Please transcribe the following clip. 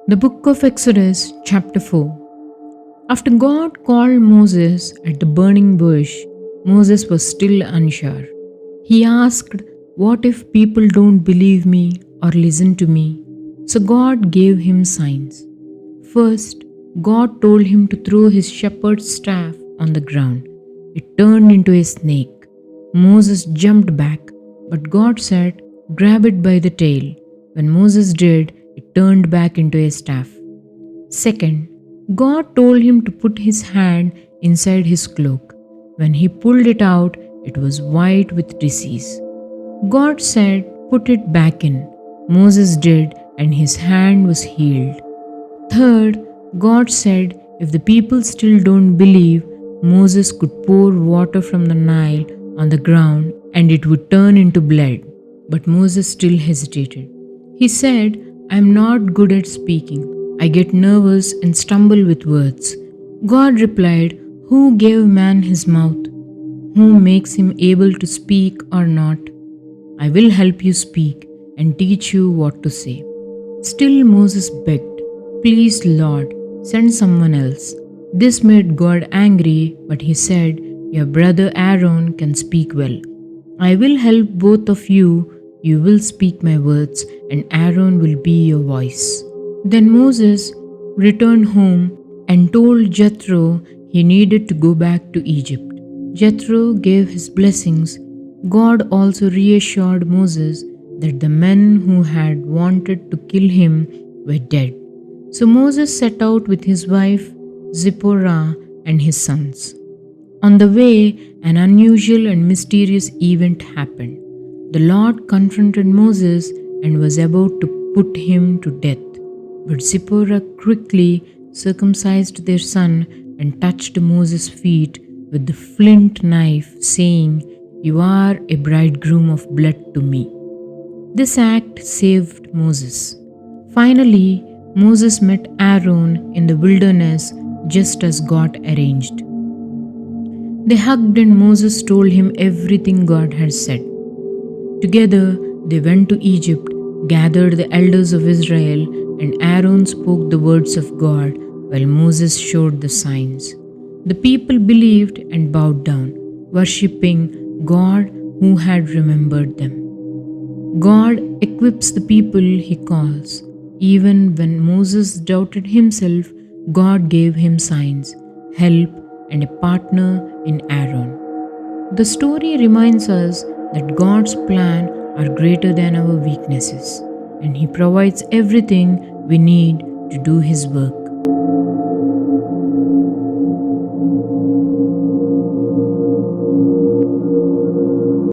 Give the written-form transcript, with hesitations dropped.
The book of Exodus, chapter 4. After God called Moses at the burning bush, Moses was still unsure. He asked, "What if people don't believe me or listen to me?" So God gave him signs. First, God told him to throw his shepherd's staff on the ground. It turned into a snake. Moses jumped back, but God said, "Grab it by the tail." When Moses did, it turned back into a staff. Second, God told him to put his hand inside his cloak. When he pulled it out, it was white with disease. God said, "Put it back in." Moses did, and his hand was healed. Third, God said, if the people still don't believe, Moses could pour water from the Nile on the ground and it would turn into blood. But Moses still hesitated. He said, "I am not good at speaking. I get nervous and stumble with words." God replied, "Who gave man his mouth? Who makes him able to speak or not? I will help you speak and teach you what to say." Still Moses begged, "Please, Lord, send someone else." This made God angry, but he said, "Your brother Aaron can speak well. I will help both of you. You will speak my words, and Aaron will be your voice." Then Moses returned home and told Jethro he needed to go back to Egypt. Jethro gave his blessings. God also reassured Moses that the men who had wanted to kill him were dead. So Moses set out with his wife Zipporah and his sons. On the way, an unusual and mysterious event happened. The Lord confronted Moses and was about to put him to death. But Zipporah quickly circumcised their son and touched Moses' feet with the flint knife, saying, "You are a bridegroom of blood to me." This act saved Moses. Finally, Moses met Aaron in the wilderness just as God arranged. They hugged and Moses told him everything God had said. Together, they went to Egypt, gathered the elders of Israel, and Aaron spoke the words of God while Moses showed the signs. The people believed and bowed down, worshipping God who had remembered them. God equips the people he calls. Even when Moses doubted himself, God gave him signs, help, and a partner in Aaron. The story reminds us that God's plans are greater than our weaknesses, and He provides everything we need to do His work.